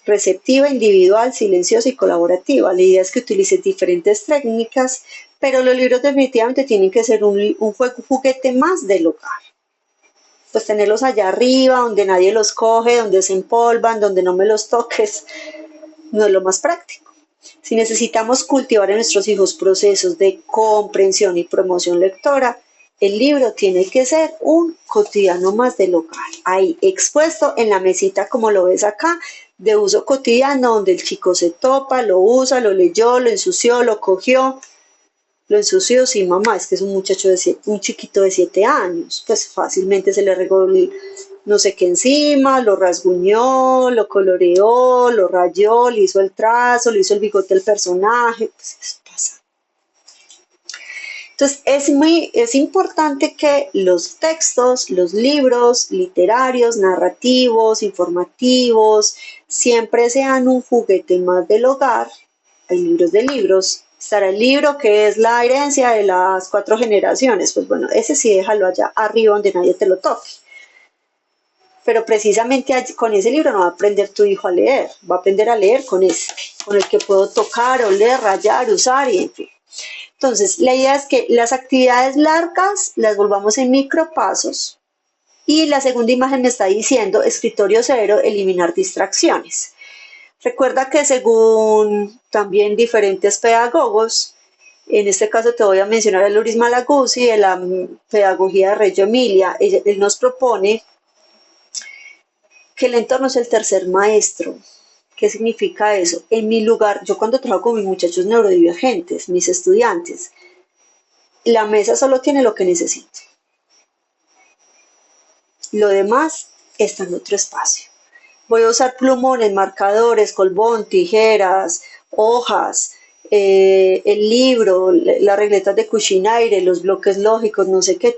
receptiva, individual, silenciosa y colaborativa. La idea es que utilices diferentes técnicas, pero los libros definitivamente tienen que ser un juguete más del hogar. Pues tenerlos allá arriba, donde nadie los coge, donde se empolvan, donde no me los toques, no es lo más práctico. Si necesitamos cultivar en nuestros hijos procesos de comprensión y promoción lectora, el libro tiene que ser un cotidiano más del hogar, ahí expuesto en la mesita como lo ves acá, de uso cotidiano, donde el chico se topa, lo usa, lo leyó, lo ensució, lo cogió, lo ensució, sí mamá, es que es un chiquito de 7 años, pues fácilmente se le regó no sé qué encima, lo rasguñó, lo coloreó, lo rayó, le hizo el trazo, le hizo el bigote al personaje, pues eso pasa. Entonces es importante que los textos, los libros literarios, narrativos, informativos, siempre sean un juguete más del hogar. Hay libros de libros. Estará el libro que es la herencia de las 4 generaciones. Pues bueno, ese sí déjalo allá arriba donde nadie te lo toque. Pero precisamente con ese libro no va a aprender tu hijo a leer. Va a aprender a leer con el que puedo tocar, oler, rayar, usar y en fin. Entonces, la idea es que las actividades largas las volvamos en micropasos. Y la segunda imagen me está diciendo, escritorio cero, eliminar distracciones. Recuerda que según también diferentes pedagogos, en este caso te voy a mencionar a Loris Malaguzzi de la pedagogía de Reggio Emilia, él nos propone que el entorno es el tercer maestro. ¿Qué significa eso? En mi lugar, yo cuando trabajo con mis muchachos neurodivergentes, mis estudiantes, la mesa solo tiene lo que necesito. Lo demás está en otro espacio. Voy a usar plumones, marcadores, colbón, tijeras, hojas, el libro, las regletas de Cushinaire, los bloques lógicos, no sé qué,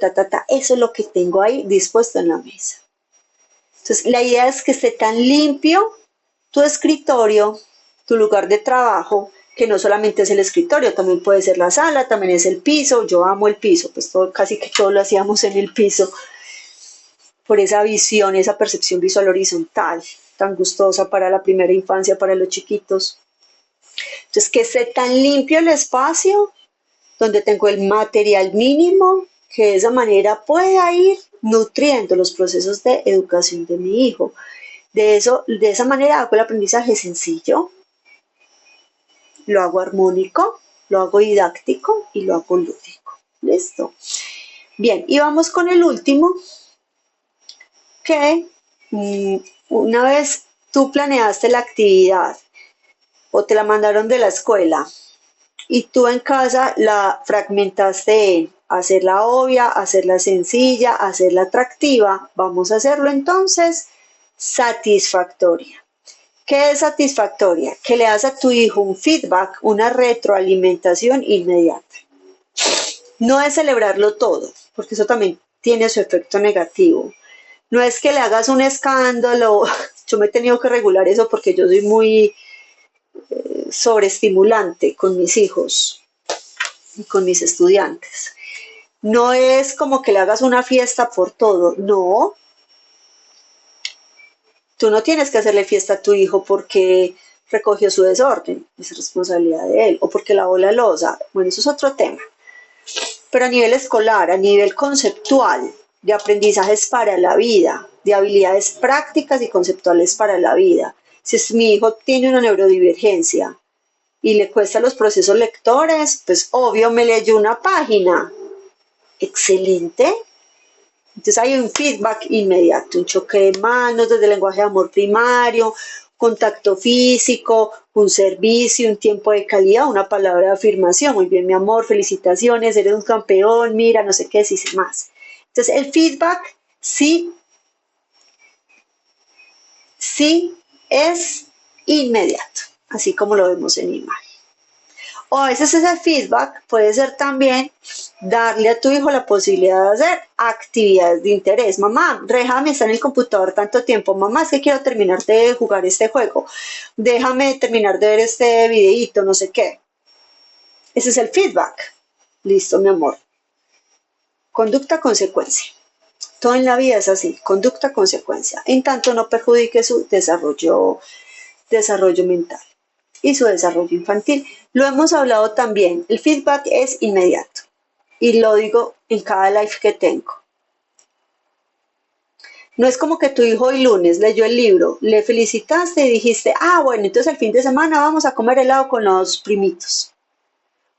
eso es lo que tengo ahí dispuesto en la mesa. Entonces, la idea es que esté tan limpio tu escritorio, tu lugar de trabajo, que no solamente es el escritorio, también puede ser la sala, también es el piso. Yo amo el piso, pues casi que todo lo hacíamos en el piso. por esa visión, esa percepción visual horizontal, tan gustosa para la primera infancia, para los chiquitos. Entonces, que esté tan limpio el espacio, donde tengo el material mínimo, que de esa manera pueda ir nutriendo los procesos de educación de mi hijo. De esa manera hago el aprendizaje sencillo, lo hago armónico, lo hago didáctico y lo hago lúdico. ¿Listo? Bien, y vamos con el último, que una vez tú planeaste la actividad o te la mandaron de la escuela y tú en casa la fragmentaste en hacerla obvia, hacerla sencilla, hacerla atractiva, vamos a hacerlo entonces satisfactoria. ¿Qué es satisfactoria? Que le das a tu hijo un feedback, una retroalimentación inmediata. No es celebrarlo todo, porque eso también tiene su efecto negativo. No es que le hagas un escándalo, yo me he tenido que regular eso porque yo soy muy sobreestimulante con mis hijos y con mis estudiantes. No es como que le hagas una fiesta por todo, no. Tú no tienes que hacerle fiesta a tu hijo porque recogió su desorden, es responsabilidad de él, o porque lavó la loza. Bueno, eso es otro tema. Pero a nivel escolar, a nivel conceptual, de aprendizajes para la vida, de habilidades prácticas y conceptuales para la vida. Si mi hijo tiene una neurodivergencia y le cuesta los procesos lectores, pues obvio me leyó una página. Excelente. Entonces hay un feedback inmediato, un choque de manos desde el lenguaje de amor primario, contacto físico, un servicio, un tiempo de calidad, una palabra de afirmación. Muy bien, mi amor, felicitaciones, eres un campeón, mira, no sé qué decís más. Entonces el feedback sí es inmediato, así como lo vemos en imagen. O a veces ese feedback puede ser también darle a tu hijo la posibilidad de hacer actividades de interés. Mamá, déjame estar en el computador tanto tiempo. Mamá, es que quiero terminar de jugar este juego. Déjame terminar de ver este videíto, no sé qué. Ese es el feedback. Listo, mi amor. Conducta, consecuencia. Todo en la vida es así, conducta, consecuencia. En tanto no perjudique su desarrollo mental y su desarrollo infantil. Lo hemos hablado también, el feedback es inmediato y lo digo en cada live que tengo. No es como que tu hijo el lunes leyó el libro, le felicitaste y dijiste, bueno, entonces el fin de semana vamos a comer helado con los primitos.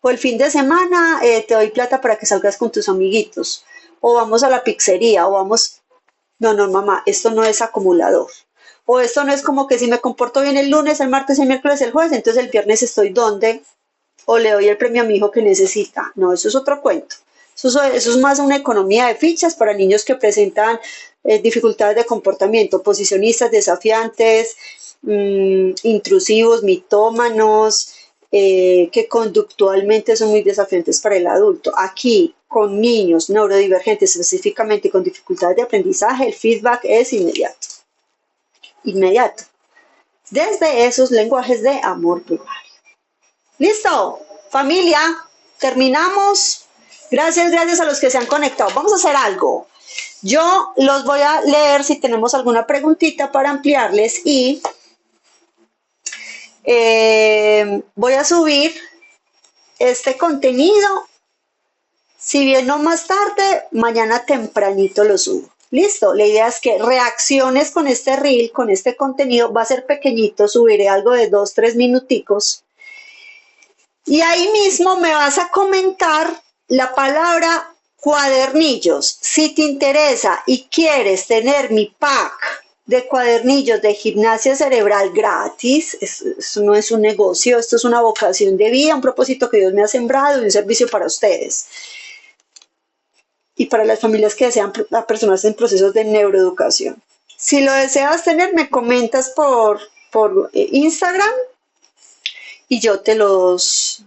O el fin de semana te doy plata para que salgas con tus amiguitos. O vamos a la pizzería, o vamos... No, mamá, esto no es acumulador. O esto no es como que si me comporto bien el lunes, el martes, el miércoles, el jueves, entonces el viernes estoy donde o le doy el premio a mi hijo que necesita. No, eso es otro cuento. Eso es más una economía de fichas para niños que presentan dificultades de comportamiento, posicionistas, desafiantes, intrusivos, mitómanos, que conductualmente son muy desafiantes para el adulto. Aquí, con niños neurodivergentes específicamente con dificultades de aprendizaje, el feedback es inmediato. Inmediato. Desde esos lenguajes de amor primario. ¿Listo? Familia, terminamos. Gracias a los que se han conectado. Vamos a hacer algo. Yo los voy a leer si tenemos alguna preguntita para ampliarles y voy a subir este contenido. Si bien no más tarde, mañana tempranito lo subo. Listo, la idea es que reacciones con este reel, con este contenido. Va a ser pequeñito, subiré algo de 2-3 minuticos. Y ahí mismo me vas a comentar la palabra cuadernillos. Si te interesa y quieres tener mi pack de cuadernillos de gimnasia cerebral gratis, esto no es un negocio, esto es una vocación de vida, un propósito que Dios me ha sembrado y un servicio para ustedes. Y para las familias que desean a personas en procesos de neuroeducación. Si lo deseas tener, me comentas por Instagram y yo te los